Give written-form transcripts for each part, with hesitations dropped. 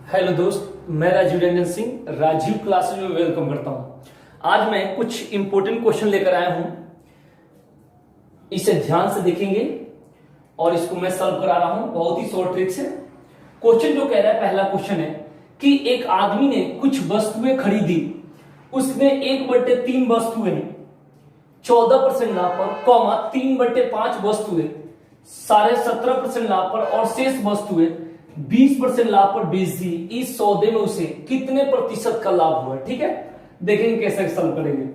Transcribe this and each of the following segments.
Hello दोस्त, मैं Rajiv Ranjan Singh Rajiv classes में वेलकम करता हूं। आज मैं कुछ इंपॉर्टेंट क्वेश्चन लेकर आया हूं, इसे ध्यान से देखेंगे और इसको मैं सॉल्व करा रहा हूं बहुत ही शॉर्ट ट्रिक से। क्वेश्चन जो कह रहा है, पहला क्वेश्चन है कि एक आदमी ने कुछ वस्तुएं खरीदी, उसने 1/3 वस्तुएं 14% लाभ पर, कॉमा 3/5 वस्तुएं 17.5% लाभ पर और शेष वस्तुएं 20% लाभ पर बेच दी। इस सौदे में उसे कितने प्रतिशत का लाभ हुआ? ठीक है, देखेंगे कैसे सॉल्व करेंगे।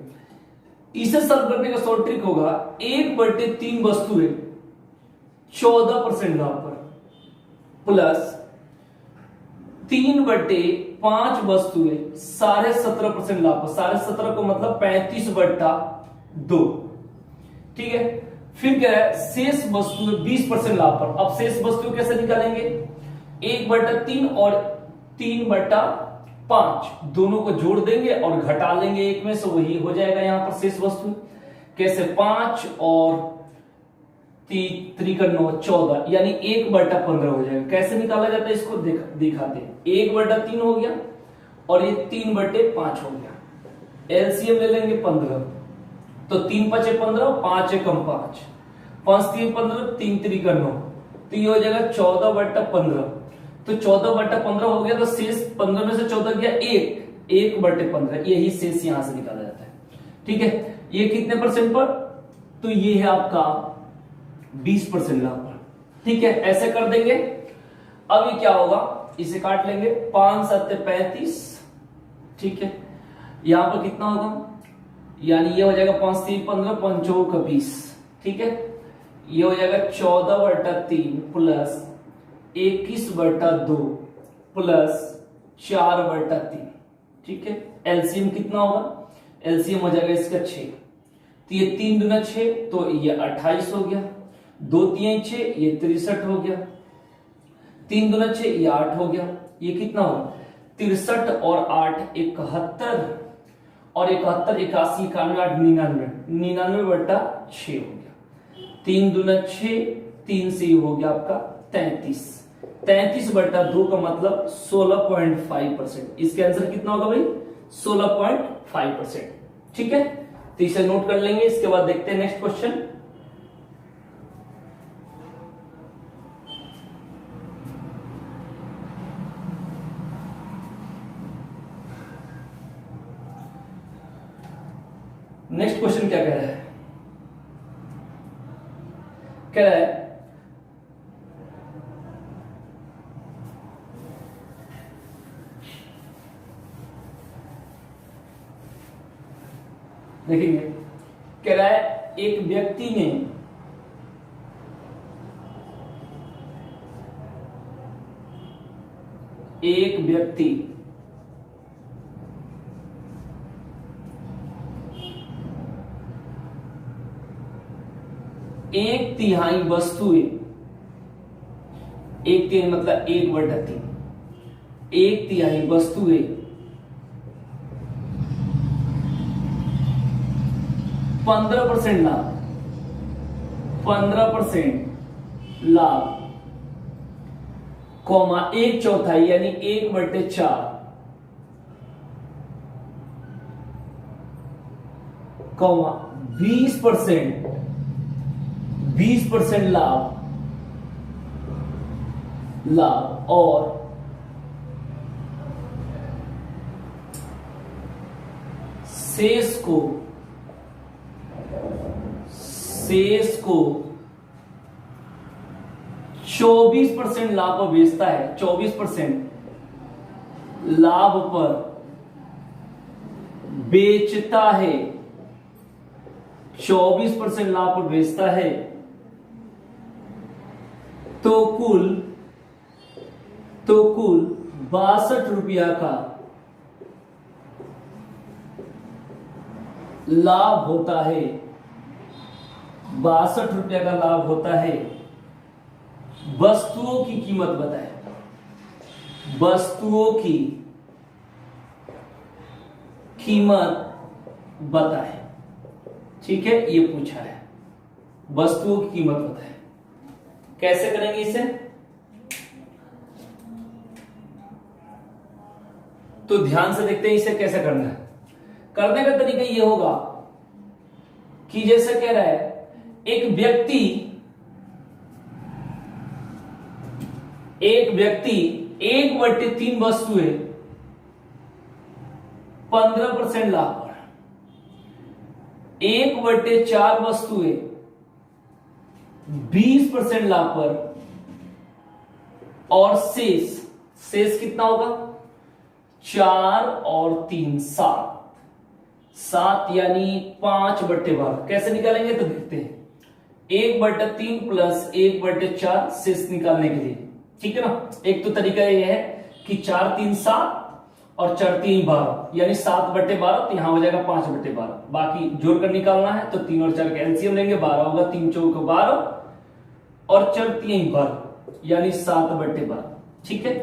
इसे सॉल्व करने का शॉर्ट ट्रिक होगा 1/3 वस्तुएं 14% लाभ पर प्लस 3/5 वस्तुएं 17.5% लाभ पर। 17.5 को मतलब 35/2। ठीक है, फिर क्या है, शेष वस्तुएं 20% लाभ पर। अब शेष वस्तुएं कैसे निकालेंगे? 1/3 और 3/5 दोनों को जोड़ देंगे और घटा लेंगे एक में से, वही हो जाएगा यहां पर शेष वस्तु। कैसे? 5 और 3 का 9 14, यानी 1/15 हो जाएगा। कैसे निकाला जाता है इसको दिखाते हैं। 1/3 हो गया और ये 3/5 हो गया। एलसीएम ले लेंगे 15, तो 3 5 15, 5 कम 5, 5 3 15, 3 3 का 9, तो ये हो जाएगा 14/15। तो 14/15 हो गया, तो शेष 15 में से 14 गया 1/15, यही शेष यहां से निकाला जाता है। ठीक है, ये कितने परसेंट पर? तो ये है आपका 20% लाभ पर। ठीक है, ऐसे कर देंगे। अब ये क्या होगा, इसे काट लेंगे। 5 7 35। ठीक है, यहां पर कितना होगा, यानी ये हो जाएगा 5 3 15, 5 4 20। ठीक है, ये हो जाएगा 14/3 प्लस 21/2 प्लस 4/3। ठीक है, एलसीएम कितना होगा? एलसीएम हो जाएगा इसका 6। तो ये 3 दूना 6, तो ये 28 हो गया। 2 3 6, ये 63 हो गया। 3 दूना 6, ये 8 हो गया। ये कितना होगा? 63 और 8 71, और 71 81 91 8 99, 99/6 हो गया। 3 दूना 6, 3 से ही हो गया आपका 33। 33/2 का मतलब 16.5%। इसका आंसर कितना होगा भाई? 16.5%। ठीक है, तो इसे नोट कर लेंगे। इसके बाद देखते हैं नेक्स्ट क्वेश्चन। नेक्स्ट क्वेश्चन क्या कह रहा है? कह रहा है देखिए, कह रहा है एक व्यक्ति ने एक 1/3 वस्तुएं, 1/3 मतलब 1/3, 1/3 वस्तुएं 15% लाभ, 15% लाभ, कॉमा 1/4 यानी 1/4, कॉमा 20% लाभ और शेष को 24% लाभ पर बेचता है। 24% लाभ पर बेचता है, 24% लाभ पर बेचता है, तो कुल 62 रुपया का लाभ होता है। 62 रुपया का लाभ होता है। वस्तुओं की कीमत बताए, वस्तुओं की कीमत बताए। ठीक है, ये पूछा है, वस्तुओं की कीमत बताए। कैसे करेंगे इसे? तो ध्यान से देखते हैं इसे कैसे करना है। करने का तरीका ये होगा कि जैसे कह रहा है एक व्यक्ति 1/3 वस्तुएं 15% लाभ पर, 1/4 वस्तुएं 20% लाभ पर, और शेष कितना होगा? 4 और 3 7 यानी 5/12। कैसे निकालेंगे तो देखते हैं। 1/3 प्लस 1/4 शेष निकालने के लिए, ठीक है ना। एक तो तरीका यह है कि 4 3 7 और 4 3 12 यानी 7/12, तो यहां हो जाएगा 5/12। बाकी जोड़कर निकालना है तो 3 और 4 का एलसीएम लेंगे, 12 होगा, 3 चौक 12 और 4 3 12 यानी 7/12। ठीक है,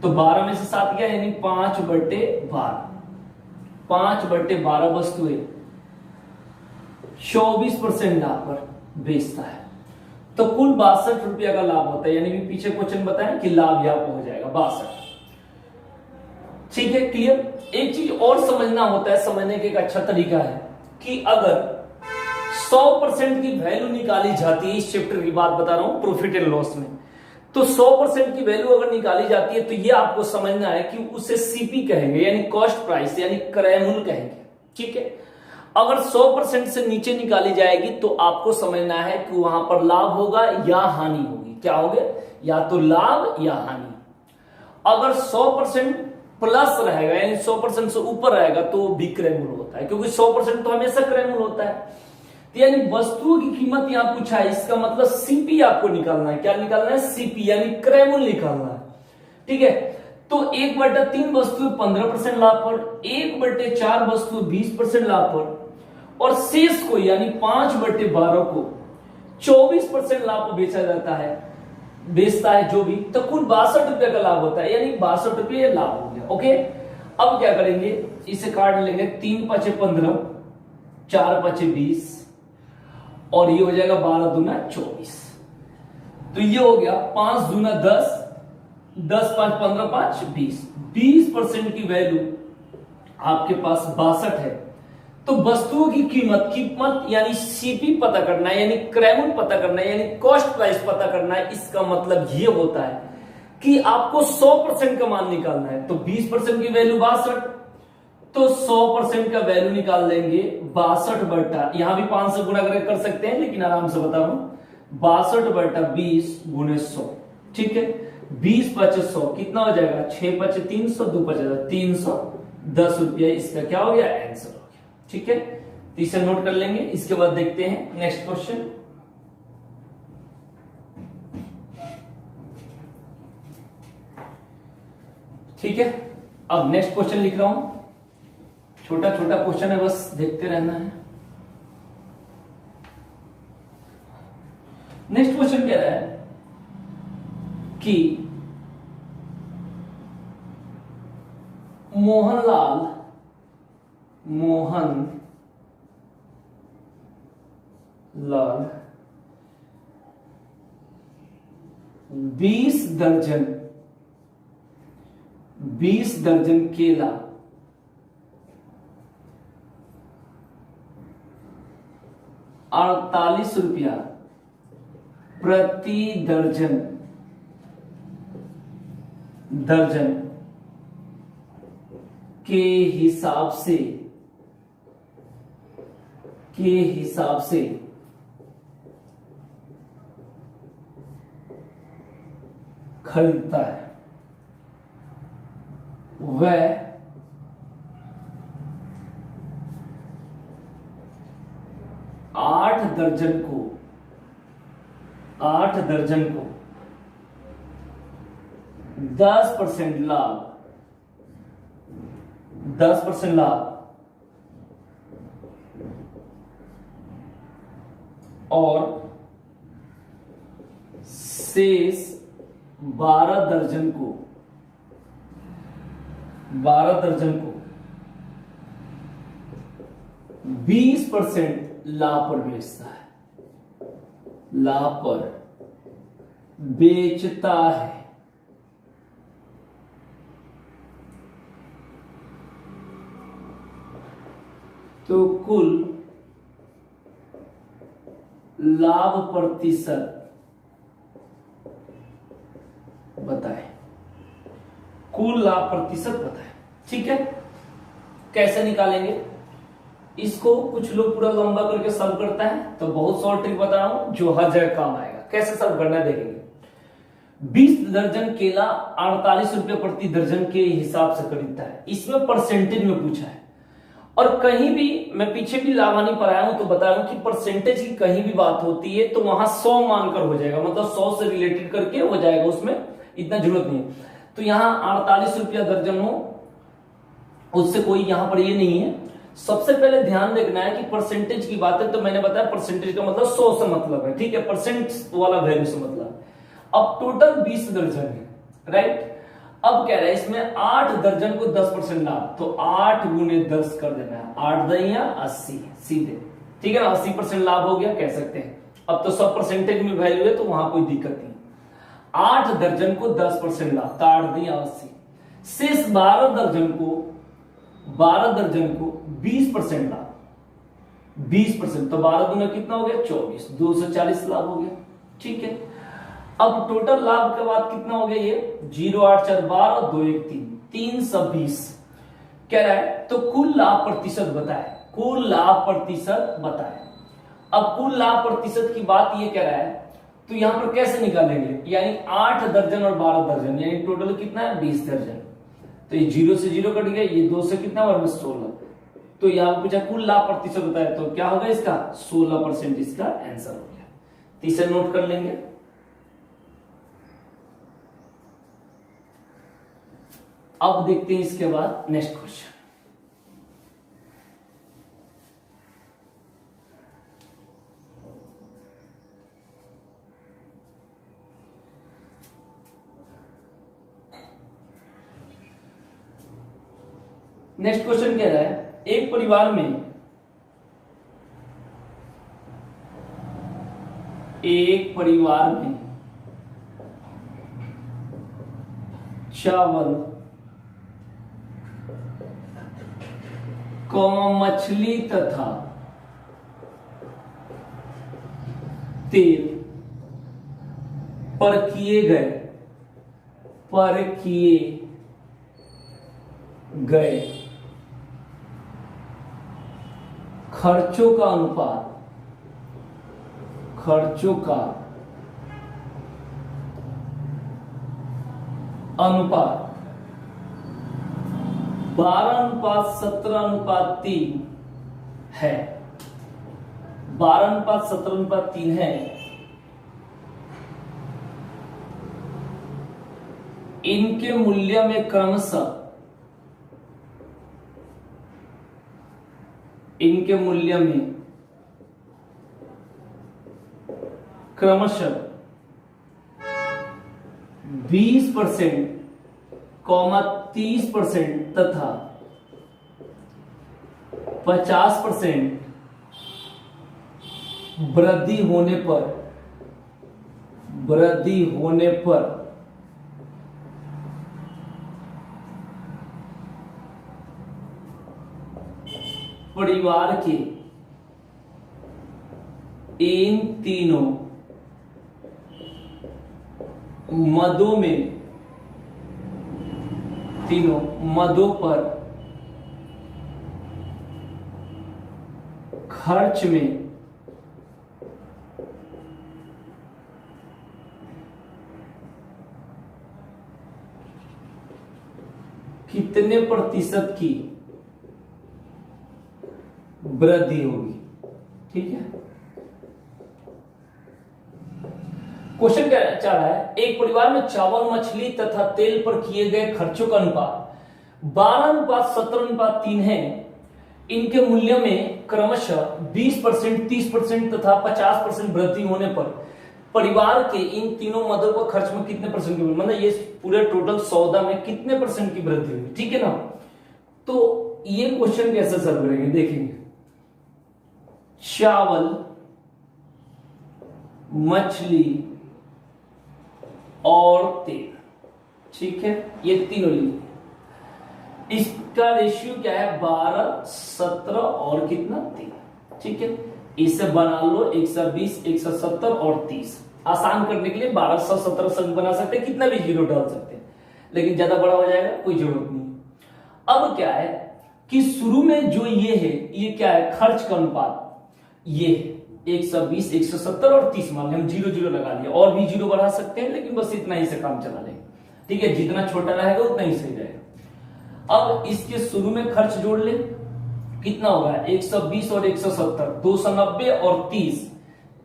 तो 12 में से 7 गया यानी 5/12। 5/12 वस्तुएं 24% लाभ पर बेचता है, तो कुल 62 रुपया का लाभ होता है। यानी भी पीछे क्वेश्चन बताएं कि लाभ यहां पर हो जाएगा 62। ठीक है, क्लियर। एक चीज और समझना होता है, समझने के एक अच्छा तरीका है कि अगर 100% की वैल्यू निकाली जाती है, इस चैप्टर की बात बता रहा हूं प्रॉफिट एंड लॉस में, तो 100% की वैल्यू अगर निकाली जाती है तो ये आपको समझना है कि उसे सीपी कहेंगे, यानी कॉस्ट प्राइस, यानी क्रय मूल्य कहेंगे। ठीक है, अगर 100% से नीचे निकाली जाएगी तो आपको समझना है कि वहां पर लाभ होगा या हानि होगी। क्या होगा? या तो लाभ या हानि। अगर 100% प्लस रहेगा यानी 100% से ऊपर रहेगा तो विक्रय मूल्य होता है, क्योंकि 100% तो हमेशा क्रय मूल्य होता है। तो यानी वस्तुओं की कीमत यहां पूछा है, इसका मतलब सीपी आपको निकालना है। क्या निकालना है? सीपी, यानी क्रय मूल्य निकालना है। ठीक है, तो 1/3 वस्तु 15% लाभ पर, 1/4 वस्तु 20% लाभ पर, और शेष को यानी 5/12 को 24% लाभ पर बेचता है जो भी, तो कुल 62 रुपए का लाभ होता है, यानी 62 रुपये लाभ हो गया। ओके, अब क्या करेंगे, इसे काट लेंगे। 3 5 15, 4 5 20, और ये हो जाएगा 12 दूना 24। तो ये हो गया 5 दूना 10, 10 5 15 5 20। 20% की वैल्यू आपके पास 62 है। तो वस्तुओं की कीमत यानी सीपी पता करना है, यानी क्रय मूल्य पता करना है, यानी कॉस्ट प्राइस पता करना है। इसका मतलब ये होता है कि आपको 100% का मान निकालना है। तो 20% की वैल्यू 62, तो 100% का वैल्यू निकाल देंगे 62 यहां भी 5 से गुणा कर सकते हैं, लेकिन आराम से बता रहा हूं 62/20 × 100। ठीक है, 20 5 100 कितना हो जाएगा? 6 5 300, 2 5 310 रुपया। इसका क्या हो गया? आंसर हो गया। ठीक है, तो इसे नोट कर लेंगे। इसके बाद देखते हैं नेक्स्ट क्वेश्चन। ठीक है, अब नेक्स्ट क्वेश्चन लिख रहा हूं। छोटा छोटा क्वेश्चन है, बस देखते रहना है। नेक्स्ट क्वेश्चन कह रहा है कि मोहन लाल 20 दर्जन केला 48 रुपया प्रति दर्जन के हिसाब से खरीदता है, वह 8 दर्जन को 10% लाभ और शेष 12 दर्जन को 20% लाभ पर बेचता है। तो कुल लाभ प्रतिशत बताएं, कुल लाभ प्रतिशत बताएं। ठीक है, कैसे निकालेंगे इसको? कुछ लोग पूरा लंबा करके सॉल्व करता है, तो बहुत शॉर्ट ट्रिक बता रहा हूं जो हर जगह काम आएगा। कैसे सॉल्व करना है देखेंगे। 20 दर्जन केला 48 रुपए प्रति दर्जन के हिसाब से खरीदता है, इसमें परसेंटेज में पूछा है। और कहीं भी मैं पीछे भी लाभानी पढ़ाया हूं तो बता रहा हूं कि परसेंटेज की कहीं भी बात होती है तो वहां 100 मानकर हो जाएगा, मतलब 100 से रिलेटेड करके हो जाएगा, उसमें इतना जरूरत नहीं है। तो यहां 48 रुपया दर्जन हो, उससे कोई यहां पर ये नहीं है। सबसे पहले ध्यान रखना है कि परसेंटेज की बात है, तो मैंने बताया परसेंटेज का मतलब 100 से मतलब है, ठीक है, परसेंट वाला वैल्यू से मतलब। अब टोटल 20 दर्जन है, राइट। अब कह रहा है इसमें 8 दर्जन को 10% लाभ, तो 8 गुने 10 कर देना है, 8 दहिया 80 सीधे, ठीक है ना, 80% लाभ हो गया कह सकते हैं। अब तो सब परसेंटेज में वैल्यू है तो वहां कोई दिक्कत नहीं। 8 दर्जन को 10% लाभ, तो 8 दिया 80, शेष 12 दर्जन को 20% लाभ, 20%, तो 12 दुना कितना हो गया 24, 240 लाभ हो गया, ठीक है। अब टोटल लाभ के बाद कितना हो गया ये 0 8 4 12 2 1 3 320 कह रहा है। तो कुल लाभ प्रतिशत बताए, कुल लाभ प्रतिशत बताए। अब कुल लाभ प्रतिशत की बात ये कह रहा है, तो यहां पर कैसे निकालेंगे, यानी 8 दर्जन और 12 दर्जन, यानी टोटल कितना है 20 दर्जन। तो ये 0 से 0 कट गया, ये 2 से कितना हुआ 16, तो यहां पर पूछा कुल लाभ प्रतिशत बताया, तो क्या होगा इसका 16% इसका आंसर हो गया। तो इसे नोट कर लेंगे। अब देखते हैं इसके बाद नेक्स्ट क्वेश्चन। नेक्स्ट क्वेश्चन कह रहा है एक परिवार में चावल, मछली तथा तेल पर किए गए खर्चों का अनुपात 12:17:3 है, 12:17:3 है। इनके मूल्य में क्रमशः 20%, 30% तथा 50% वृद्धि होने पर परिवार के इन तीनों मदों पर खर्च में कितने प्रतिशत की वृद्धि होगी, ठीक है। क्वेश्चन क्या चाह रहा है, एक परिवार में चावल, मछली तथा तेल पर किए गए खर्चों का अनुपात 12:17:3 है। इनके मूल्य में क्रमशः 20%, 30% तथा 50% वृद्धि होने पर परिवार के इन तीनों मदों पर खर्च में कितने परसेंट की, मतलब ये पूरे टोटल सौदा में कितने परसेंट की वृद्धि हुई, ठीक है ना। तो ये क्वेश्चन कैसे सॉल्व करेंगे देखेंगे। चावल, मछली और तेल, ठीक है, ये तीनों लिए इसका रेशियो क्या है 12, 17 और कितना 3। ठीक है, इसे बना लो 120, 170 और 30। आसान करने के लिए 1200, 1700 बना सकते हैं, कितना भी जीरो डाल सकते हैं, लेकिन ज्यादा बड़ा हो जाएगा कोई जरूरत नहीं। अब क्या है कि शुरू में जो ये है ये क्या है खर्च का अनुपात, ये 120, 170 और 30 मान लें, हम 0 0 लगा लिया, और भी 0 बढ़ा सकते हैं, लेकिन बस इतना ही से काम चला लेंगे। ठीक है, जितना छोटा रहेगा उतना ही सही रहेगा। अब इसके शुरू में खर्च जोड़ ले, कितना होगा 120 और 170, 290 और 30,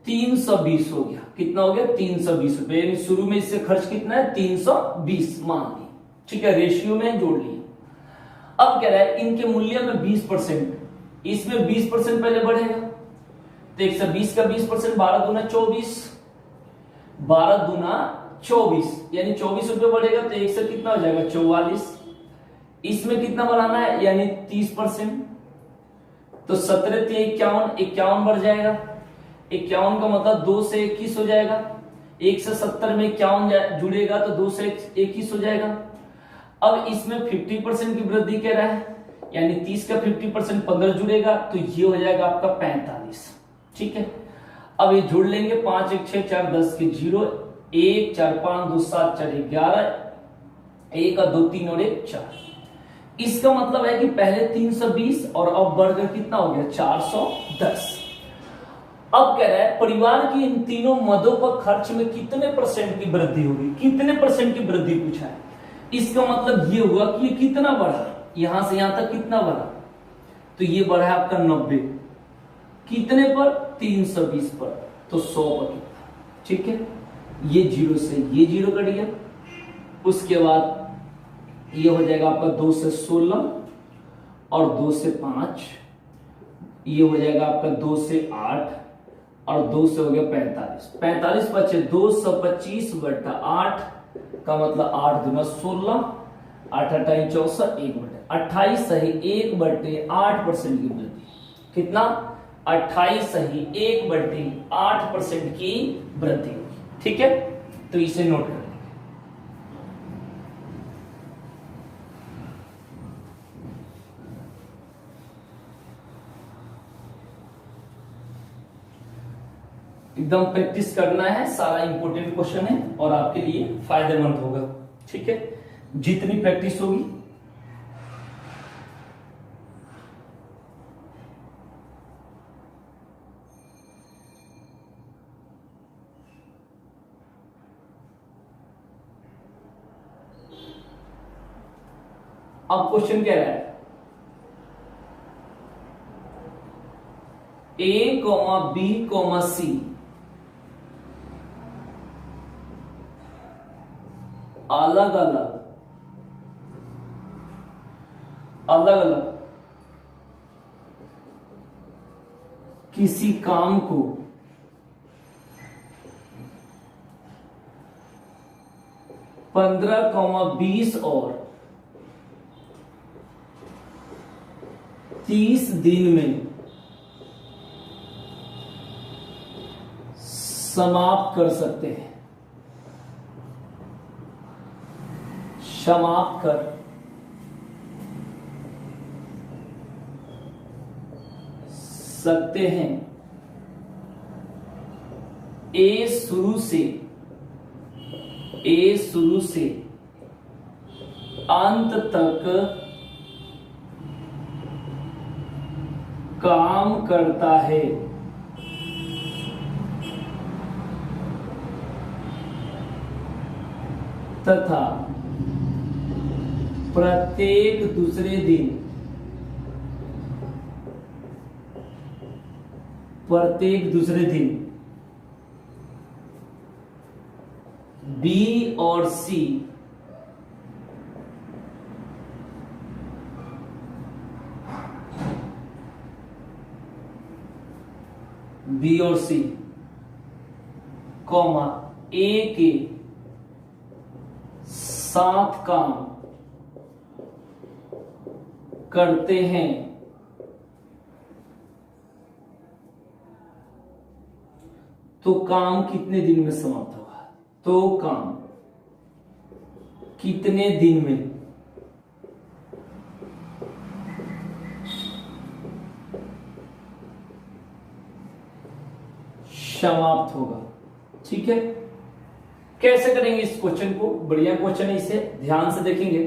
320 हो गया। कितना हो गया 320 रुपए, यानी शुरू में इससे खर्च कितना है 320 मान ली। ठीक है, रेशियो में जोड़ लिया। अब कह रहा है इनके मूल्य में 20%, इसमें 20% पहले बढ़ेगा, तो 120 का 20%, 12 दूना 24, 12 दूना 24, यानी 24 रुपए बढ़ेगा, तो एक से कितना हो जाएगा 44। इसमें कितना बढ़ाना है यानी 30%, तो 17 × 51, 51 बढ़ जाएगा। 51 का मतलब 2 से 21 हो जाएगा। 1 से 70 में 51 जुड़ेगा तो 2 से 21 हो जाएगा। अब इसमें 50% की वृद्धि कह रहा है, यानी 30 का 50% 15 जुड़ेगा, तो ये हो जाएगा आपका 45। ठीक है, अब ये जोड़ लेंगे, 5 1 6 4 10 के 0, 1 4 5 2 7 4 11, 1 और 2 3 और 1 4। इसका मतलब है कि पहले 320 और अब बढ़कर कितना हो गया 410। अब कह रहा है परिवार की इन तीनों मदों पर खर्च में कितने % की वृद्धि होगी, कितने % की वृद्धि पूछा है। इसका मतलब ये हुआ कि ये कितना बढ़ा, यहां से यहां तक कितना बढ़ा, तो ये बढ़ा आपका 90, कितने पर 320 पर, तो 100 पर कितना। ठीक है, ये 0 से ये 0 कट गया, उसके बाद ये हो जाएगा आपका 2 से 16 और 2 से 5, ये हो जाएगा आपका 2 से 8 और 2 से हो गया 45। 45 बचे 225 बटा 8 का मतलब 8 दूना 16, 8 8 64, 1 बटे 28 सही 1 बटे 8% की वृद्धि। कितना 28 सही 1 बटे 8% की वृद्धि। ठीक है, तो इसे नोट कर एकदम प्रैक्टिस करना है, सारा इंपॉर्टेंट क्वेश्चन है और आपके लिए फायदेमंद होगा। ठीक है, जितनी प्रैक्टिस होगी अब क्वेश्चन कह रहा है A, B, C अलग अलग किसी काम को पंद्रह 20 और 30 दिन में समाप्त कर सकते हैं, समाप्त कर सकते हैं। ए शुरू से अंत तक काम करता है, तथा प्रत्येक दूसरे दिन बी और सी कॉमा ए के साथ काम करते हैं, तो काम कितने दिन में समाप्त होगा, तो काम कितने दिन में समाप्त होगा। ठीक है, कैसे करेंगे इस क्वेश्चन को? बढ़िया क्वेश्चन है, इसे ध्यान से देखेंगे।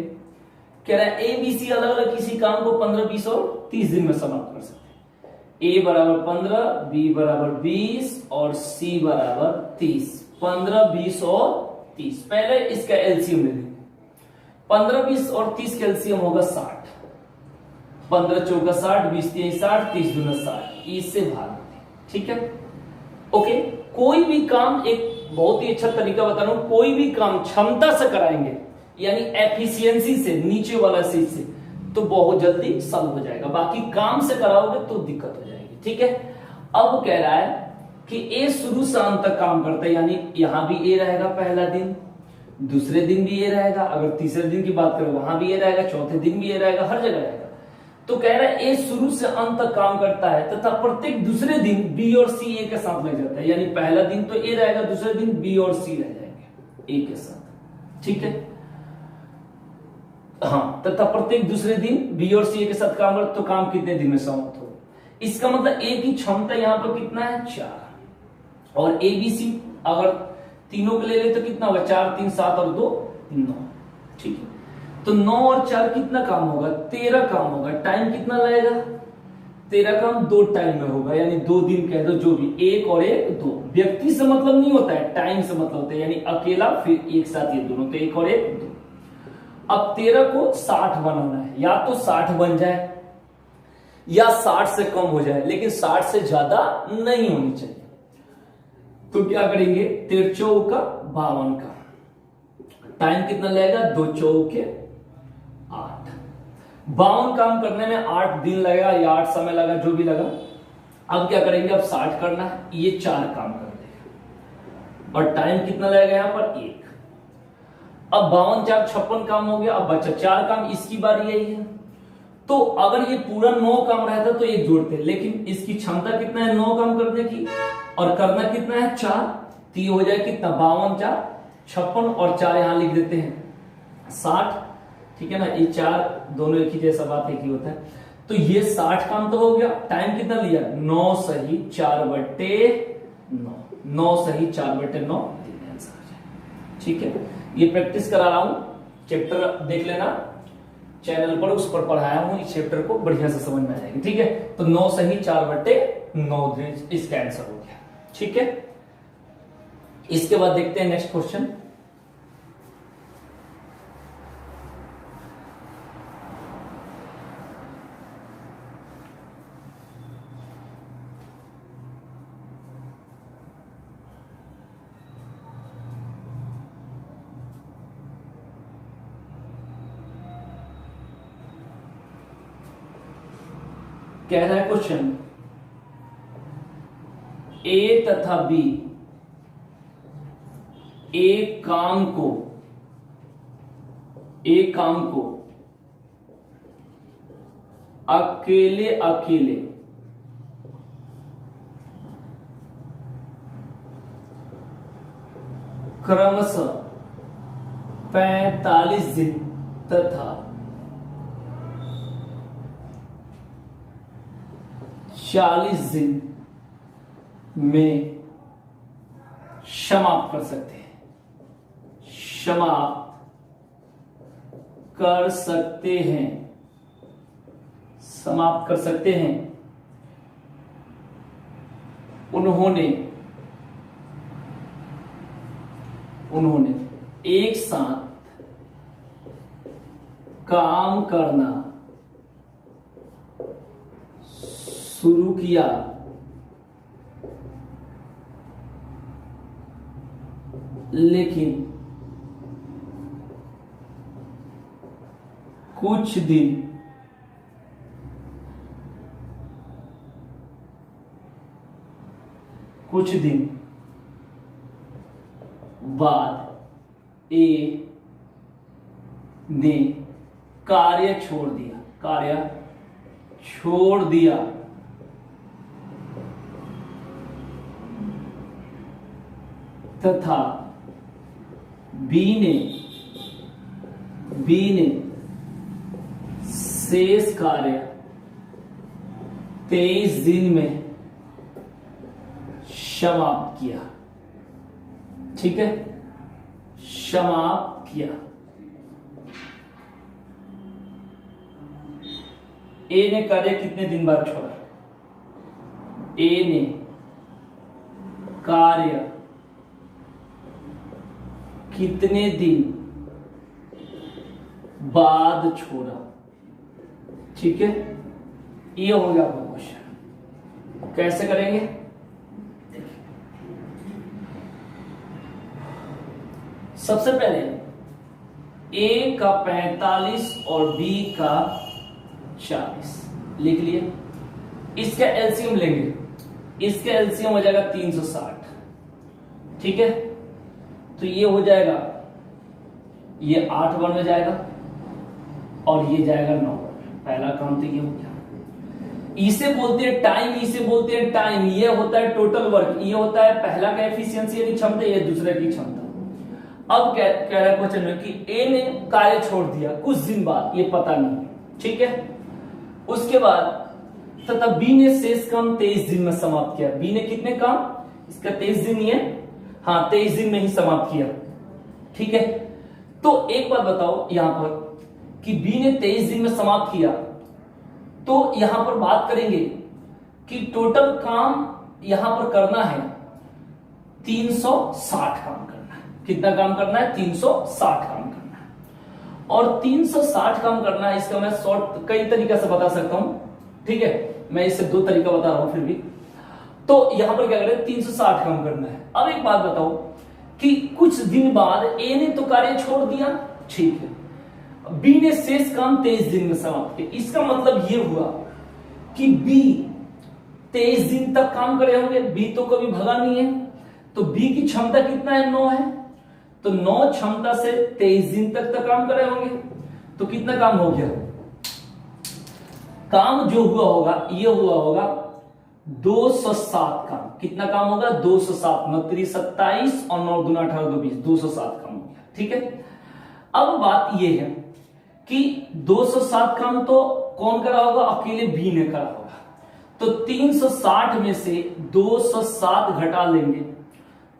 कह रहा है ए बी सी अलग अलग किसी काम को 15, 20 और 30 दिन में समाप्त कर सकते हैं। ए बराबर 15, बी बराबर 20 और सी बराबर 30। 15, 20 और 30। पहले इसका एलसीएम ले लेंगे। 15, 20 और 30 का एलसीएम होगा 60। 15 चौका 60, 20 3 60, 30 दूना 60। इससे भाग दें। ठीक है, ओके। कोई भी काम, एक बहुत ही अच्छा तरीका बता रहा हूं, कोई भी काम क्षमता से कराएंगे यानी एफिशिएंसी से, नीचे वाला चीज से, तो बहुत जल्दी सॉल्व हो जाएगा। बाकी काम से कराओगे तो दिक्कत हो जाएगी। ठीक है, अब कह रहा है कि ए शुरू से अंत तक काम करता है, यानी यहां भी ए रहेगा पहला दिन, दूसरे दिन भी ए रहेगा, अगर तीसरे दिन की बात करें वहां भी ए रहेगा, चौथे दिन भी ए रहेगा, हर जगह रहेगा। तो कह रहा है ए शुरू से अंत तक काम करता है तथा प्रत्येक दूसरे दिन बी और सी ए के साथ लग जाता है, यानी पहला दिन तो ए रहेगा, दूसरे दिन बी और सी रह जाएंगे ए के साथ। ठीक है, हाँ, तथा प्रत्येक दूसरे दिन बी और सी ए के साथ काम कर, तो काम कितने दिन में समाप्त हो? इसका मतलब ए की क्षमता यहां पर कितना है? 4। और ए बी सी अगर तीनों के ले ले तो कितना होगा? 4 3 7 और 2 9। ठीक है, तो 9 और 4 कितना काम होगा? 13 काम होगा। टाइम कितना लगेगा? 13 काम 2 टाइम में होगा, यानी 2 दिन कह दो, जो भी, 1 और 1 2। व्यक्ति से मतलब नहीं होता है, टाइम से मतलब होता है, यानी अकेला फिर एक साथ ये दोनों, तो 1 और 1 2। अब 13 को 60 बनाना है, या तो 60 बन जाए या 60 से कम हो जाए, लेकिन 60 से ज्यादा नहीं होनी चाहिए। तो क्या करेंगे? 13 चौका 52 का टाइम कितना लगेगा? 2 चौके 8। 52 काम करने में 8 दिन लगेगा या 8 समय लगा, जो भी लगा। अब क्या करेंगे? अब 60 करना है, ये 4 काम कर देगा और टाइम कितना लगेगा यहां पर? 1। अब 52 4 56 काम हो गया। अब बचा 4 काम, इसकी बारी यही है। तो अगर ये पूरा 9 काम रहता तो एक जोड़ते, लेकिन इसकी क्षमता कितना है 9 काम करने की, और करना कितना है 4। तो ये हो जाए कितना? 52 4 56 और 4 यहां लिख देते हैं 60। ठीक है ना, ये 4 दोनों एक ही जैसा बात, एक ही होता है। तो ये 60 काम तो हो गया। टाइम कितना लिया? 9 सही 4/9। 9 सही 4/9 आंसर हो जाए। ठीक है, ये प्रैक्टिस करा रहा हूं, चैप्टर देख लेना चैनल पर, उस पर पढ़ाया हूं, इस चैप्टर को बढ़िया से समझ में आ जाएगी। ठीक है, तो 9 सही 4/9 इसका आंसर हो गया। ठीक है, इसके बाद देखते हैं नेक्स्ट क्वेश्चन। कह रहा है क्वेश्चन, ए तथा बी एक काम को अकेले क्रमशः 45 दिन तथा 40 दिन में समाप्त कर सकते हैं। समाप्त कर सकते हैं, समाप्त कर सकते हैं। उन्होंने एक साथ काम करना शुरू किया, लेकिन कुछ दिन बाद ए ने कार्य छोड़ दिया तथा बी ने शेष कार्य 23 दिन में समाप्त किया, ठीक है, समाप्त किया। ए ने कार्य कितने दिन बाद छोड़ा? ए ने कार्य कितने दिन बाद छोड़ा, ठीक है, ये हो गया आपका क्वेश्चन। कैसे करेंगे? सबसे पहले ए का 45 और बी का 40 लिख लिए। इसका एलसीएम लेंगे, इसका एलसीएम हो जाएगा 360, ठीक है। तो ये हो जाएगा, ये 8 बार में जाएगा और ये जाएगा 9 बार में। पहला काम तो ये हो गया। इसे बोलते हैं टाइम, इसे बोलते हैं टाइम। ये होता है टोटल वर्क, ये होता है पहला का एफिशिएंसी यानी क्षमता, ये दूसरे की क्षमता। अब कह रहा है क्वेश्चन में कि ए ने कार्य छोड़ दिया कुछ दिन बाद, ये पता नहीं, ठीक है। उसके बाद तथा बी ने शेष काम 23 दिन में समाप्त किया। बी ने कितने काम? इसका 23 दिन ही है, हाँ 23 दिन में ही समाप्त किया, ठीक है। तो एक बात बताओ यहां पर कि बी ने 23 दिन में समाप्त किया, तो यहां पर बात करेंगे कि टोटल काम यहां पर करना है 360 काम करना है। कितना काम करना है? 360 काम करना है। और 360 काम करना है, इसका मैं शॉर्ट कई तरीके से बता सकता हूं, ठीक है। मैं इससे 2 तरीका बता रहा हूं फिर भी। तो यहां पर क्या करें? 360 काम करना है। अब एक बात बताओ कि कुछ दिन बाद ए ने तो कार्य छोड़ दिया, ठीक है, बी ने शेष काम 23 दिन में समाप्त किया। इसका मतलब ये हुआ कि बी 23 दिन तक काम करे होंगे। बी तो कभी भगा नहीं है, तो बी की क्षमता कितना है? 9 है। तो 9 क्षमता से 23 दिन तक काम करे होंगे, तो कितना काम हो गया? काम जो हुआ होगा ये हुआ होगा 207 काम। कितना काम होगा? 207। 9 3 27 और 9 2 18 2 20, 207 काम हो गया, ठीक है। अब बात ये है कि 207 काम तो कौन करा होगा? अकेले बी ने करा होगा। तो 360 में से 207 घटा लेंगे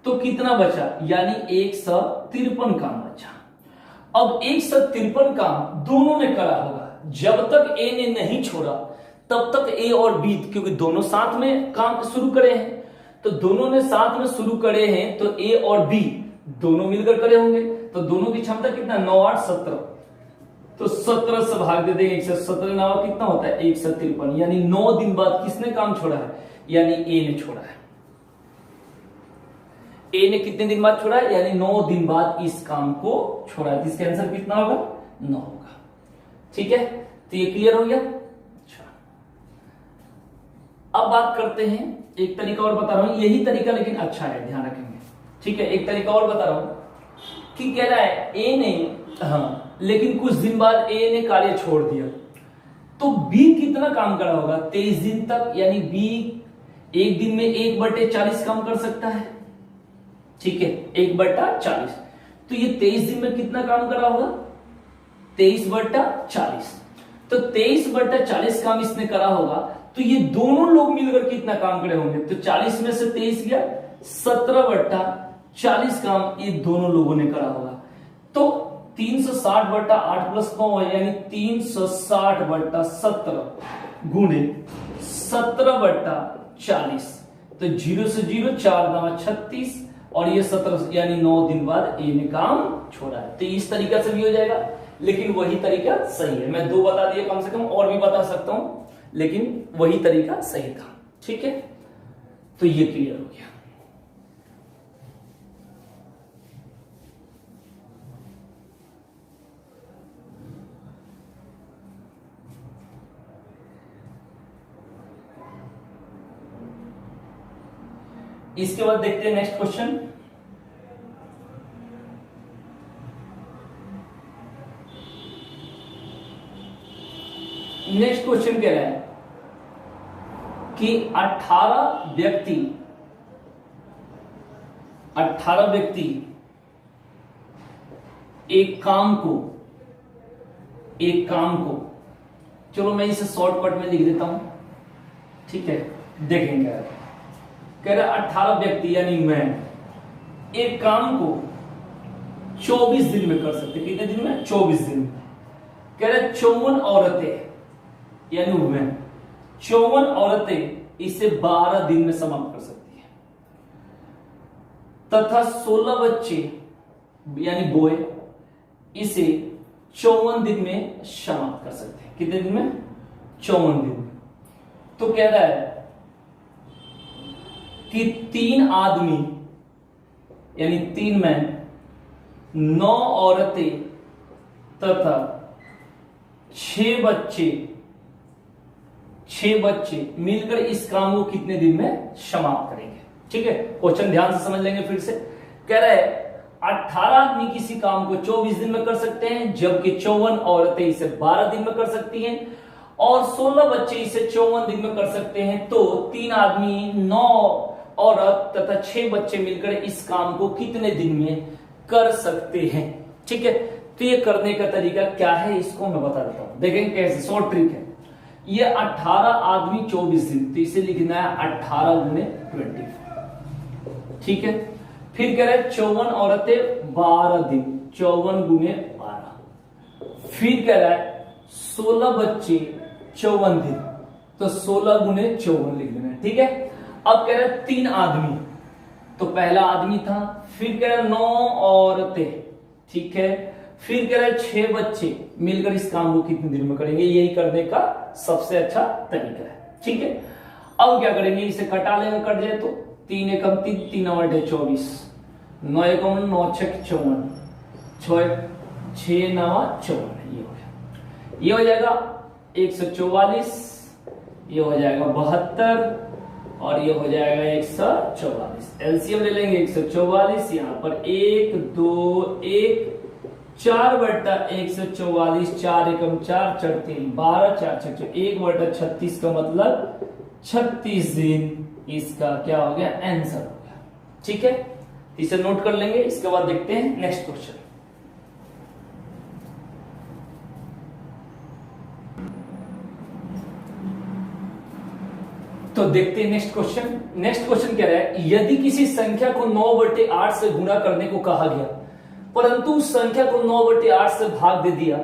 तो कितना बचा? यानी 153 काम बचा। अब 153 काम दोनों ने करा होगा। जब तक ए ने नहीं छोड़ा तब तक ए और बी, क्योंकि दोनों साथ में काम शुरू करे हैं, तो दोनों ने साथ में शुरू करे हैं, तो ए और बी दोनों मिलकर करे होंगे। तो दोनों की क्षमता कितना? 9 8 17। तो 17 से भाग दे देंगे 117 9 कितना होता है? 153। यानी 9 दिन बाद किसने काम छोड़ा है? यानी ए ने छोड़ा है। ए ने कितने दिन बाद छोड़ा है? यानी 9 दिन बाद इस काम को छोड़ा है। तो इसका आंसर कितना होगा? 9 होगा, ठीक है। तो ये क्लियर हो गया। अच्छा, अब बात करते हैं, एक तरीका और बता रहा हूं, यही तरीका लेकिन अच्छा है, ध्यान रखेंगे, ठीक है। एक तरीका और बता रहा हूं कि कह रहा है ए ने, हाँ, लेकिन कुछ दिन बाद ए ने कार्य छोड़ दिया, तो बी कितना काम करा होगा? 23 दिन तक। यानी बी एक दिन में 1/40 काम कर सकता है, ठीक है, 1/40। तो ये 23 दिन में कितना काम करा होगा? 23/40। तो 23/40 काम इसने करा होगा, तो ये दोनों लोग मिलकर कितना काम करे होंगे? तो 40 में से 23 गया, 17/40 काम ये दोनों लोगों ने करा होगा। तो 360/8 + 9 है, यानी 360/17 गुणे 17/40। तो 0 से 0, 4 9 36 और ये 17, यानी 9 दिन बाद ए ने काम छोड़ा है। तो इस तरीका से भी हो जाएगा, लेकिन वही तरीका सही है। मैं 2 बता दिए, कम से कम और भी बता सकता हूं, लेकिन वही तरीका सही था, ठीक है। तो ये क्लियर हो गया। इसके बाद देखते हैं नेक्स्ट क्वेश्चन। नेक्स्ट क्वेश्चन कह रहा है कि 18 व्यक्ति एक काम को, चलो मैं इसे शॉर्टकट में लिख देता हूं, ठीक है, देखेंगे। कह रहा 18 व्यक्ति यानी मैं एक काम को 24 दिन में कर सकते। कितने दिन में? 24 दिन में। कह रहे 54 औरतें यानी वुमेन 54 औरतें इसे 12 दिन में समाप्त कर सकती है, तथा 16 बच्चे यानी बॉय इसे 54 दिन में समाप्त कर सकते हैं। कितने दिन में? 54 दिन में। तो कह रहा है कि 3 आदमी यानी 3 मैन 9 औरतें तथा 6 बच्चे मिलकर इस काम को कितने दिन में समाप्त करेंगे। ठीक है, क्वेश्चन ध्यान से समझ लेंगे फिर से। कह रहा है 18 आदमी किसी काम को 24 दिन में कर सकते हैं, जबकि 54 औरतें इसे 12 दिन में कर सकती हैं, और 16 बच्चे इसे 54 दिन में कर सकते हैं। तो 3 आदमी 9 औरत तथा 6 बच्चे मिलकर इस काम को कितने दिन में कर सकते हैं। ठीक है, तो ये करने का तरीका क्या है इसको मैं बता देता हूं। देखेंगे कैसे, शॉर्ट ट्रिक है। ये 18 आदमी 24 दिन, तो इसे लिखना है 18 गुने 24। ठीक है, फिर कह रहे 54 औरतें 12 दिन, 54 गुने 12। फिर कह रहा है 16 बच्चे 54 दिन, तो 16 गुने 54 लिख देना है। ठीक है, अब कह रहे 3 आदमी, तो पहला आदमी था। फिर कह रहे 9 औरतें, ठीक है। फिर कह रहे 6 बच्चे मिलकर इस काम को कितने दिन में करेंगे। यही करने का सबसे अच्छा तरीका है। ठीक है, अब क्या करेंगे, इसे कटा लेंगे, कट जाए तो 3 एकम 3, 3 8 24, 9 एकम 9 6 54, 6 9 54। ये हो गया, ये हो जाएगा 144, ये हो जाएगा 72 और ये हो जाएगा 144। एलसीएम ले लेंगे 144, यहां पर 1 2 1 4 बटा 144, 4 एकम 4 4 3 12, 4 6 1 बटा 36 का मतलब 36 दिन। इसका क्या हो गया, आंसर हो गया। ठीक है, इसे नोट कर लेंगे। इसके बाद देखते हैं नेक्स्ट क्वेश्चन। तो देखते हैं नेक्स्ट क्वेश्चन। नेक्स्ट क्वेश्चन कह रहा है, यदि किसी संख्या को 9/8 से गुणा करने को कहा गया, परंतु उस संख्या को 9/8 से भाग दे दिया,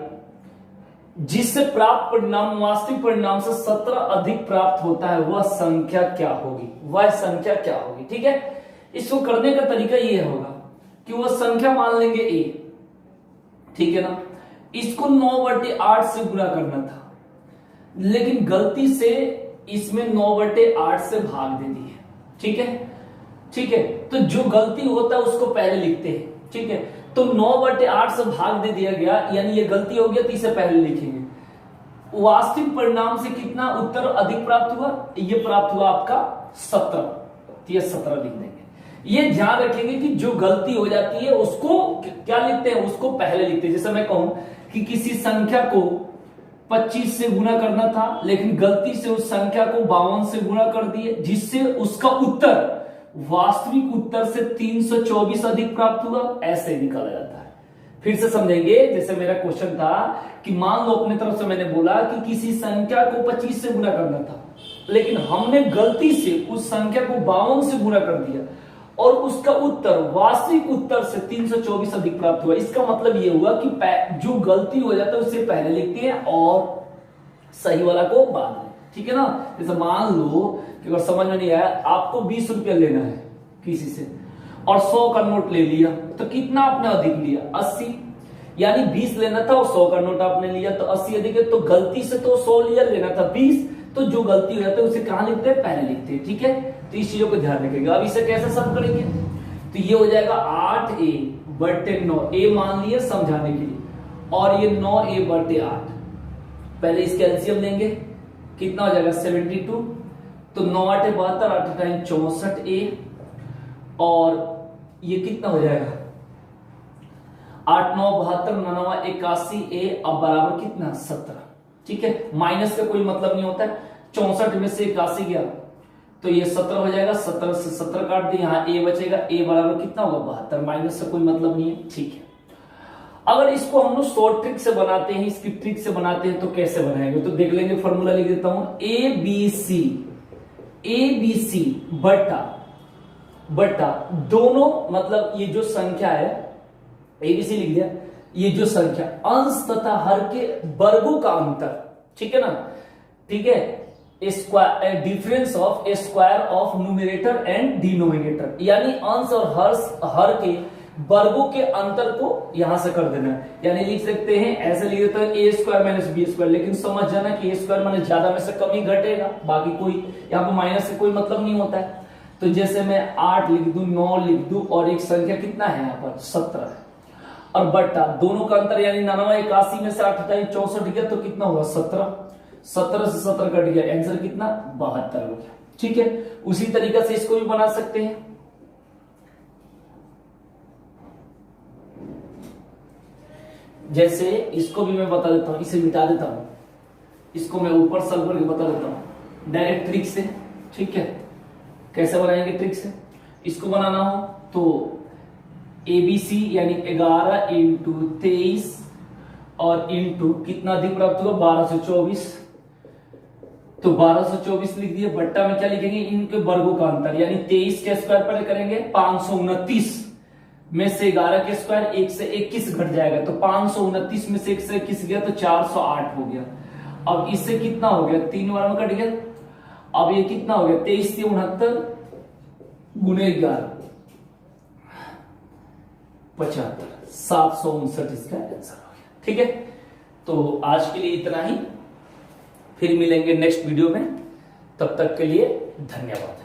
जिससे प्राप्त परिणाम वास्तविक परिणाम से 17 अधिक प्राप्त होता है, वह संख्या क्या होगी। वह संख्या क्या होगी। ठीक है, इसको करने का तरीका यह होगा कि वह संख्या मान लेंगे a, ठीक है ना। इसको 9/8 से गुणा करना था, लेकिन गलती से इसमें 9/8 से भाग दे दी है। ठीक है, ठीक है, तो जो गलती होता है उसको पहले लिखते हैं। ठीक है, तो 9/8 से भाग दे दिया गया, यानी ये गलती हो गया, तो इसे पहले लिखेंगे। वास्तविक परिणाम से कितना उत्तर अधिक प्राप्त हुआ, ये प्राप्त हुआ आपका 17, तो ये 17 लिख देंगे। ये ध्यान रखेंगे कि जो गलती हो जाती है उसको क्या लिखते हैं, उसको पहले लिखते हैं। जैसे मैं कहूं कि किसी संख्या को 25 से गुणा करना था, लेकिन गलती से उस संख्या को 52 से गुणा कर दिए, जिससे उसका उत्तर वास्तविक उत्तर से 324 अधिक प्राप्त हुआ, ऐसे निकाला जाता है। फिर से समझेंगे। जैसे मेरा क्वेश्चन था कि मान लो अपने तरफ से मैंने बोला कि किसी संख्या को 25 से गुणा करना था, लेकिन हमने गलती से उस संख्या को 52 से गुणा कर दिया और उसका उत्तर वास्तविक उत्तर से 324 अधिक प्राप्त हुआ। इसका मतलब यह हुआ कि जो गलती हो जाता है उससे पहले लिखते हैं और सही वाला को बाद में। ठीक है ना। जैसे मान लो कि अगर समझ में नहीं आया, आपको 20 रुपया लेना है किसी से और 100 का नोट ले लिया, तो कितना आपने अधिक लिया, 80। यानी 20 लेना था और 100 का नोट आपने लिया, तो 80 अधिक है। तो गलती से तो 100 लिया, लेना था 20, तो जो गलती हो जाता है उसे कहां लिखते हैं, पहले लिखते हैं। ठीक है, तो इस चीजों को ध्यान रखिएगा। अब इसे कैसे सम करेंगे, तो ये हो जाएगा 8a/9, a मान लिया समझाने के लिए, और ये 9a/8। पहले इसके एलसीएम लेंगे, कितना हो जाएगा 72, तो 9 8 72, 8 9 64a, और ये कितना हो जाएगा 8 9 72, 9 81a, अब बराबर कितना 17। ठीक है, माइनस का कोई मतलब नहीं होता है। 64 में से 81 गया तो ये 17 हो जाएगा, 17 से 17 काट दिए, यहाँ a बचेगा, a बराबर कितना होगा 72, माइनस से कोई मतलब नहीं है। ठीक है, अगर इसको हम लोग शॉर्ट ट्रिक से बनाते हैं, इसकी ट्रिक से बनाते हैं, तो कैसे बनाएंगे, तो देख लेंगे। फॉर्मूला लिख देता हूं, ए बी सी बटा बटा दोनों, मतलब ये जो संख्या है एबीसी लिख दिया, ये जो संख्या अंश तथा हर के वर्गों का अंतर, ठीक है ना, ठीक है, square difference of square of numerator and denominator, यानी अंश और हर के वर्गों के अंतर को यहां से कर देना, यानी लिख सकते हैं ऐसे लिख देते हैं ए स्क्वायर माइनस बी स्क्वायर, लेकिन समझ जाना कि ए स्क्वायर माने ज्यादा में से कम ही घटेगा, बाकी कोई यहाँ पे माइनस से कोई मतलब नहीं होता है। तो जैसे मैं 8 लिख दूं, 9 लिख दूं, और एक संख्या कितना है यहाँ पर 17 है, और बट्टा दोनों का अंतर यानी 99 81 में से 8 हटाए 64 गया, तो कितना हुआ 17, 17 से 17 कट गया, आंसर कितना 72 हो गया, ठीक है। उसी तरीके से इसको भी बना सकते हैं, जैसे इसको भी मैं बता देता हूं, इसे मिटा देता हूं, इसको मैं ऊपर सल करके बता देता हूं डायरेक्ट ट्रिक से, ठीक है। कैसे बनाएंगे ट्रिक से, इसको बनाना हो तो एबीसी यानी 11 इंटू 23 और इंटू कितना अधिक प्राप्त होगा 1224, तो 1224 लिख दिए, बट्टा में क्या लिखेंगे इनके वर्गों का अंतर, यानी 23 के स्क्वायर पर करेंगे 529 में से 11 के स्क्वायर 1 से 21 घट जाएगा, तो 529 में से 1 से 21 गया तो 408 हो गया। अब इससे कितना हो गया 3 बार में कट गया, अब ये कितना हो गया 23 से 69 गुने 11 75, 759 इसका आंसर हो गया, ठीक है। तो आज के लिए इतना ही, फिर मिलेंगे नेक्स्ट वीडियो में, तब तक के लिए धन्यवाद।